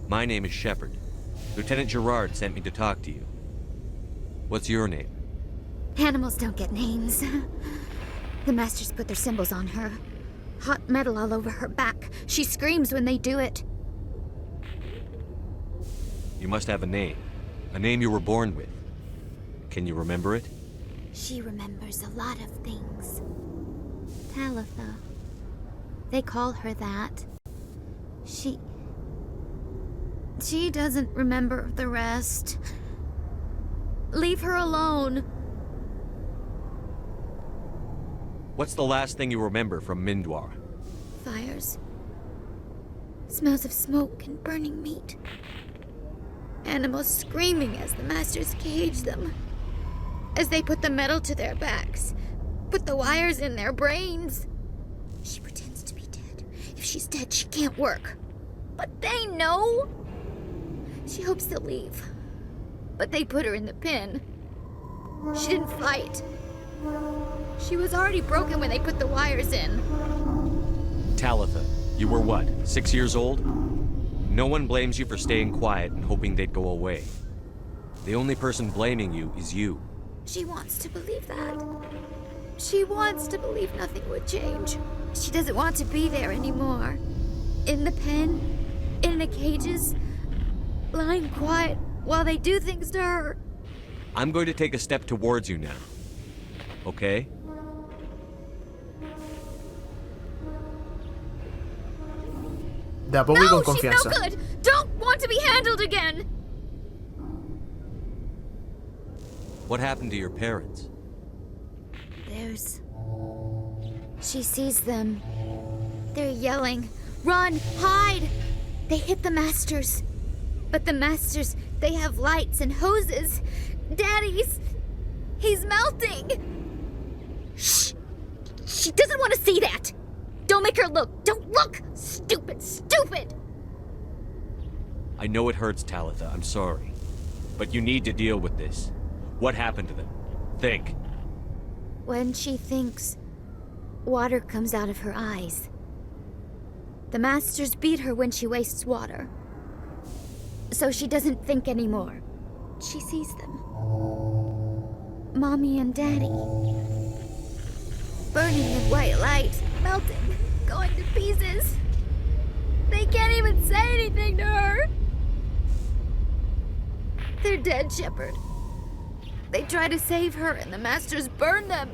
My name is Shepard. Lieutenant Gerard sent me to talk to you. What's your name? Animals don't get names. The Masters put their symbols on her. Hot metal all over her back. She screams when they do it. You must have a name you were born with. Can you remember it? She remembers a lot of things. Talitha. They call her that. She doesn't remember the rest. Leave her alone. What's the last thing you remember from Mindwar? Fires. Smells of smoke and burning meat. Animals screaming as the Masters cage them. As they put the metal to their backs. Put the wires in their brains. She pretends to be dead. If she's dead, she can't work. But they know. She hopes they'll leave. But they put her in the pen. She didn't fight. She was already broken when they put the wires in. Talitha, you were what, 6 years old? No one blames you for staying quiet and hoping they'd go away. The only person blaming you is you. She wants to believe that. She wants to believe nothing would change. She doesn't want to be there anymore. In the pen, in the cages, lying quiet while they do things to her. I'm going to take a step towards you now. Okay? De a poco y con No, she's confianza. no good. Don't want to be handled again. What happened to your parents? She sees them. They're yelling, "Run! Hide!" They hit the Masters. But the Masters, they have lights and hoses. Daddy's... he's melting! Shh! She doesn't want to see that! Don't make her look! Don't look! Stupid! Stupid! I know it hurts, Talitha. I'm sorry. But you need to deal with this. What happened to them? Think. When she thinks, water comes out of her eyes. The Masters beat her when she wastes water. So she doesn't think anymore. She sees them. Mommy and Daddy. Burning in white light, melting, going to pieces. They can't even say anything to her. They're dead, Shepard. They try to save her and the Masters burn them.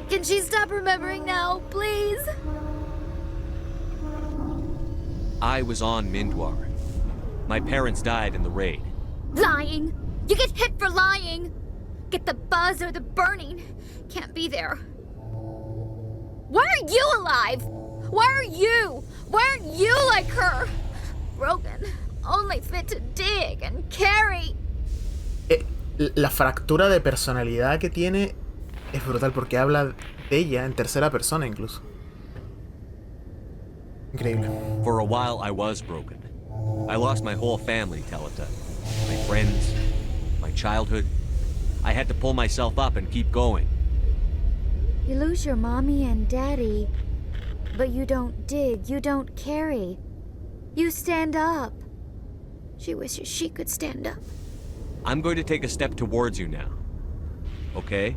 Can she stop remembering now, please? I was on Mindwar. My parents died in the raid. Lying! You get hit for lying! Get the buzz or the burning. Can't be there. Why are you alive? Why are you? Why aren't you like her? Broken. only fit to dig and carry. La fractura de personalidad que tiene es brutal porque habla de ella en tercera persona incluso. Increíble. For a while I was broken. I lost my whole family, Talita. My friends, my childhood. I had to pull myself up and keep going. You lose your mommy and daddy, but you don't dig, you don't carry. You stand up. She wishes she could stand up. I'm going to take a step towards you now. Okay?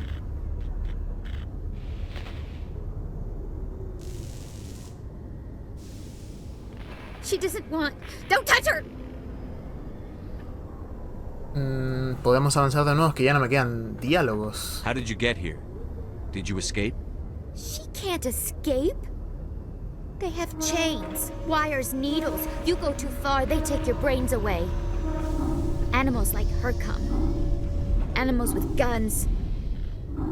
She doesn't want... Don't touch her! Podemos avanzar de nuevo, es que ya no me quedan diálogos. How did you get here? Did you escape? She can't escape. They have chains, wires, needles. You go too far, they take your brains away. Animals like her come. Animals with guns.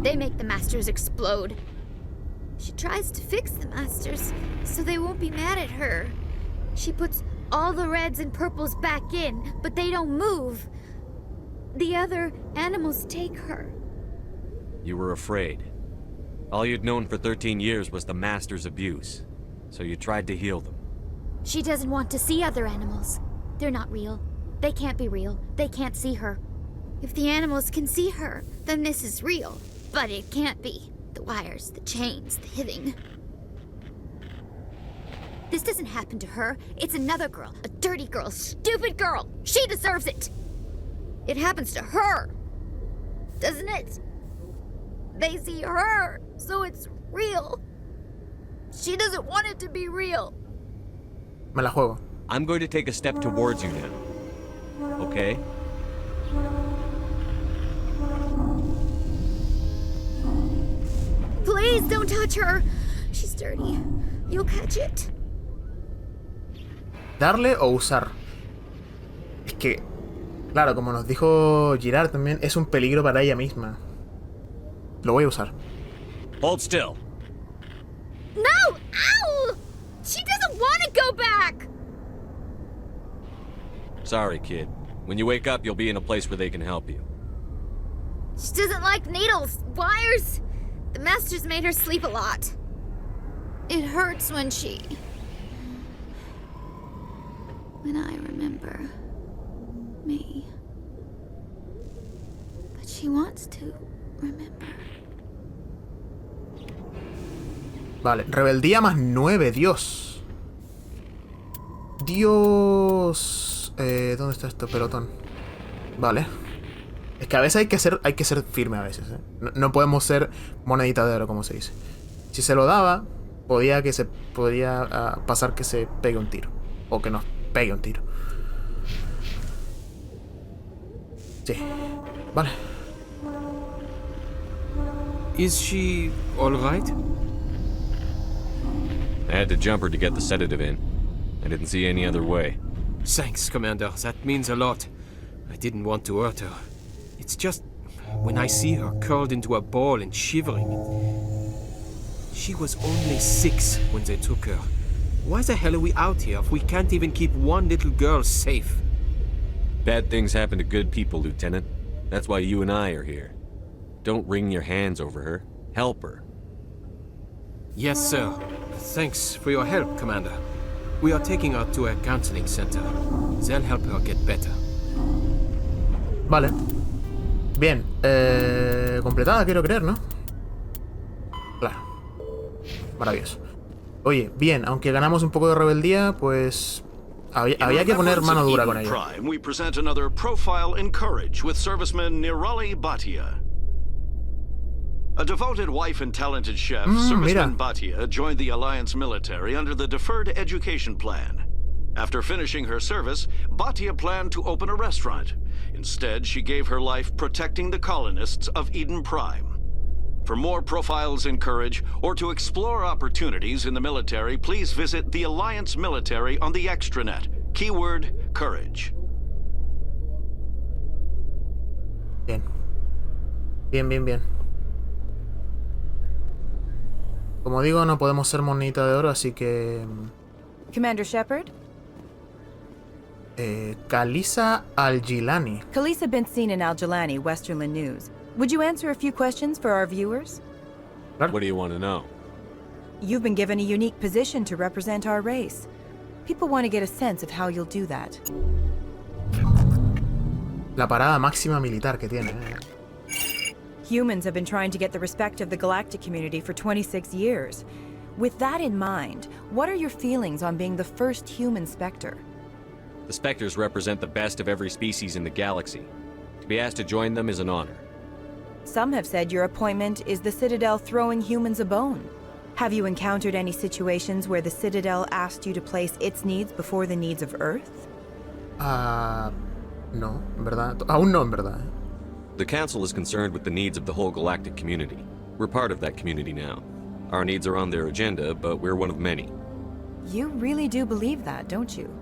They make the Masters explode. She tries to fix the Masters, so they won't be mad at her. She puts all the reds and purples back in, but they don't move. The other animals take her. You were afraid. All you'd known for 13 years was the Master's abuse, so you tried to heal them. She doesn't want to see other animals. They're not real. They can't be real. They can't see her. If the animals can see her, then this is real. But it can't be. The wires, the chains, the hitting. This doesn't happen to her. It's another girl. A dirty girl. Stupid girl. She deserves it. It happens to her. Doesn't it? They see her, so it's real. She doesn't want it to be real. Me la juego. I'm going to take a step towards you now. Okay? Please don't touch her. She's dirty. You'll catch it. ¿Darle o usar? Es que, claro, como nos dijo Girard también, es un peligro para ella misma. Lo voy a usar. Hold still. No! Ow! She doesn't want to go back! Sorry, kid. When you wake up, you'll be in a place where they can help you. She doesn't like needles, wires. The Masters made her sleep a lot. It hurts when I remember me. But she wants to remember. Vale, rebeldía más 9, Dios. Dios. ¿Dónde está este pelotón? Vale. Es que a veces hay que ser firme a veces, ¿eh? No podemos ser monedita de oro, como se dice. Si se lo daba, podía pasar que se pegue un tiro. O que nos pegue un tiro. Sí. Vale. Is she all right? I had to jump her to get the sedative in. I didn't see any other way. Thanks, Commander. That means a lot. I didn't want to hurt her. It's just when I see her curled into a ball and shivering. She was only 6 when they took her. Why the hell are we out here if we can't even keep one little girl safe? Bad things happen to good people, Lieutenant. That's why you and I are here. Don't wring your hands over her. Help her. Yes, sir. Thanks for your help, Commander. We are taking her to a counseling center. They'll help her get better. Vale. Bien. Completada, quiero creer, ¿no? Claro. Maravilloso. Oye, bien, aunque ganamos un poco de rebeldía, pues había que poner mano dura con ella. Prime, we present another profile in courage with serviceman Nirali Bhatia. A devoted wife and talented chef, serviceman Bhatia joined the Alliance military under the Deferred Education Plan. After finishing her service, Bhatia planned to open a restaurant. Instead, she gave her life protecting the colonists of Eden Prime. For more profiles in courage, or to explore opportunities in the military, please visit the Alliance Military on the extranet. Keyword, courage. Bien. Bien. Como digo, no podemos ser monedita de oro, así que... Commander Shepard? Kalisa Al-Jilani. Kalisa been seen in Al-Jilani, Westerland News. Would you answer a few questions for our viewers? What do you want to know? You've been given a unique position to represent our race. People want to get a sense of how you'll do that. La parada máxima militar que tiene. Humans have been trying to get the respect of the galactic community for 26 years. With that in mind, what are your feelings on being the first human Spectre? The Spectres represent the best of every species in the galaxy. To be asked to join them is an honor. Some have said your appointment is the Citadel throwing humans a bone. Have you encountered any situations where the Citadel asked you to place its needs before the needs of Earth? No, en verdad. Aún no, en verdad. The Council is concerned with the needs of the whole galactic community. We're part of that community now. Our needs are on their agenda, but we're one of many. You really do believe that, don't you?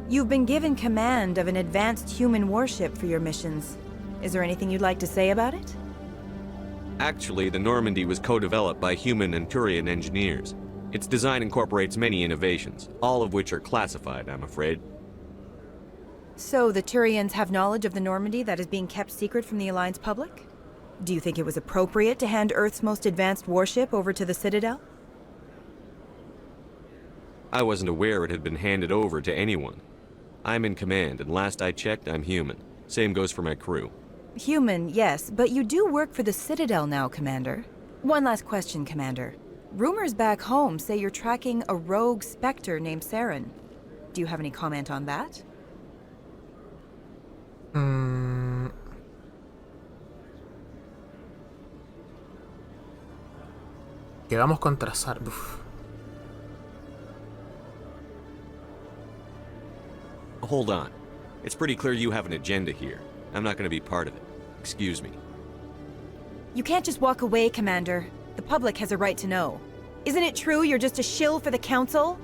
You've been given command of an advanced human warship for your missions. Is there anything you'd like to say about it? Actually, the Normandy was co-developed by human and Thorian engineers. Its design incorporates many innovations, all of which are classified, I'm afraid. So the Turians have knowledge of the Normandy that is being kept secret from the Alliance public? Do you think it was appropriate to hand Earth's most advanced warship over to the Citadel? I wasn't aware it had been handed over to anyone. I'm in command, and last I checked, I'm human. Same goes for my crew. Human, yes, but you do work for the Citadel now, Commander. One last question, Commander. Rumors back home say you're tracking a rogue Spectre named Saren. Do you have any comment on that? Que vamos contra Sar. Hold on. It's pretty clear you have an agenda here. I'm not going to be part of it. Excuse me. You can't just walk away, Commander. The public has a right to know. Isn't it true you're just a shill for the Council?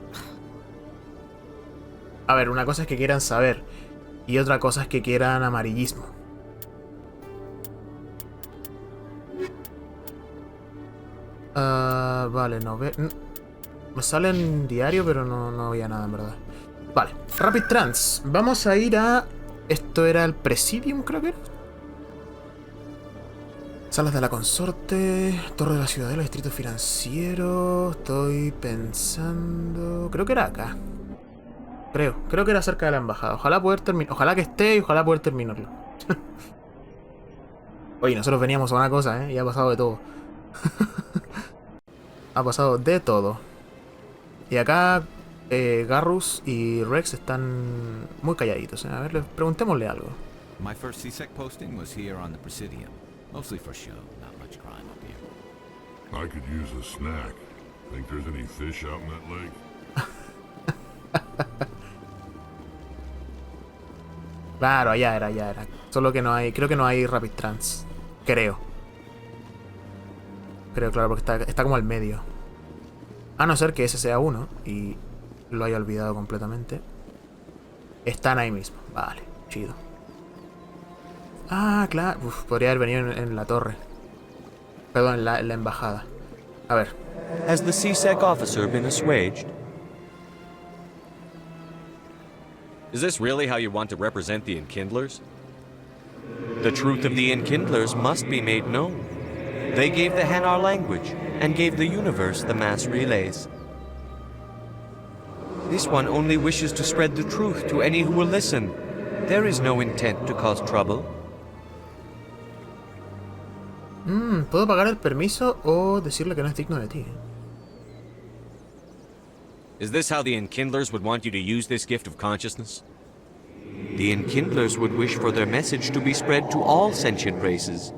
A ver, una cosa es que quieran saber y otra cosa es que quieran amarillismo. Vale, no ve... Me sale en diario, pero no había nada en verdad. Vale, Rapid Trans. Vamos a ir a... Esto era el Presidium, creo que era. Salas de la Consorte, Torre de la Ciudadela, Distrito Financiero. Estoy pensando... Creo que era acá. Creo que era cerca de la embajada. Ojalá poder terminar. Ojalá que esté y ojalá poder terminarlo. Oye, nosotros veníamos a una cosa, y ha pasado de todo. Ha pasado de todo. Y acá Garrus y Rex están muy calladitos. A ver, preguntémosle algo. My first CSEC posting was here on the Presidium. Mostly for show, not much crime up here. I could use a snack. Think there's any fish out in that lake? Claro, allá era. Solo que no hay, creo que no hay Rapid Trans. Creo, claro, porque está como al medio. A no ser que ese sea uno y lo haya olvidado completamente. Están ahí mismo. Vale, chido. Ah, claro. Uf, podría haber venido en la torre. Perdón, en la embajada. A ver. Has the CSEC officer been assuaged? Is this really how you want to represent the Enkindlers? The truth of the Enkindlers must be made known. They gave the Hanar language, and gave the universe the mass relays. This one only wishes to spread the truth to any who will listen. There is no intent to cause trouble. Puedo pagar el permiso o decirle que no es digno de ti. Is this how the Enkindlers would want you to use this gift of consciousness? The Enkindlers would wish for their message to be spread to all sentient races.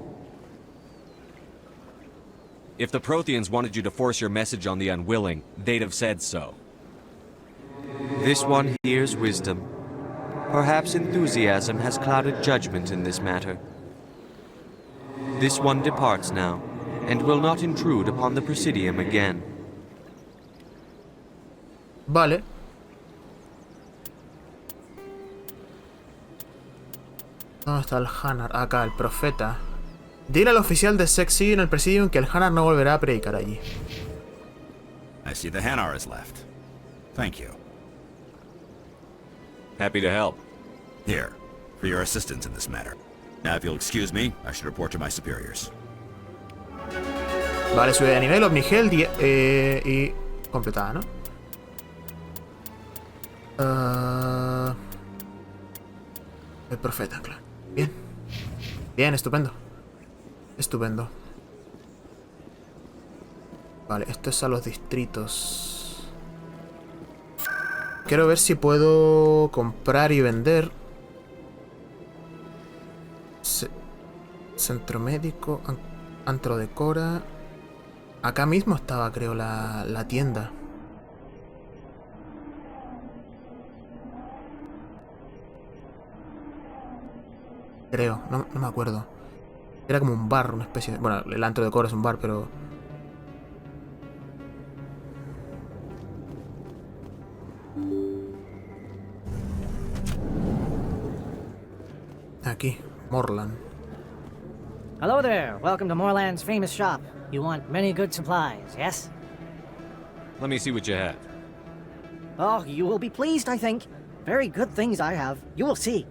If the Protheans wanted you to force your message on the unwilling, they'd have said so. This one hears wisdom. Perhaps enthusiasm has clouded judgment in this matter. This one departs now, and will not intrude upon the Presidium again. Vale. ¿Dónde está el Hanar? Acá, el profeta. Dile al oficial de Sexy en el Presidium que el Hanar no volverá a predicar allí. I see the Hanar has left. Thank you. Happy to help. Here, for your assistance in this matter. Now, if you'll excuse me, I should report to my superiors. Vale, sube de nivel, Omnigel y completada, ¿no? El profeta, claro. Bien. Bien, estupendo. Estupendo. Vale, esto es a los distritos. Quiero ver si puedo comprar y vender. Centro médico, antro decora. Acá mismo estaba, creo, la tienda. Creo, no me acuerdo. Era como un bar, una especie de... Bueno, el antro decora es un bar, pero... Aquí, Morland. Hello there. Welcome to Morland's famous shop. You want many good supplies, yes? Let me see what you have. Oh, you will be pleased, I think. Very good things I have. You will see.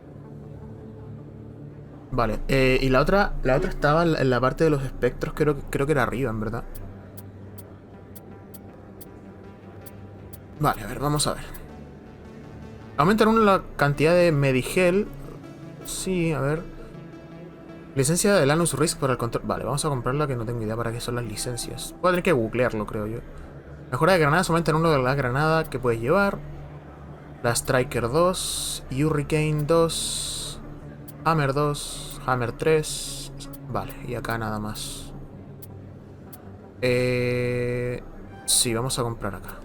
Vale, y la otra estaba en la parte de los espectros, creo que era arriba, en verdad. Vale, a ver, vamos a ver. Aumentar la cantidad de Medigel. Sí, a ver. Licencia de Lanus Risk para el control. Vale, vamos a comprarla, que no tengo idea para qué son las licencias. Voy a tener que googlearlo, creo yo. Mejora de granadas, aumenta el número de la granada que puedes llevar. La Striker 2, Hurricane 2. Hammer 2, Hammer 3. Vale, y acá nada más. Sí, vamos a comprar acá.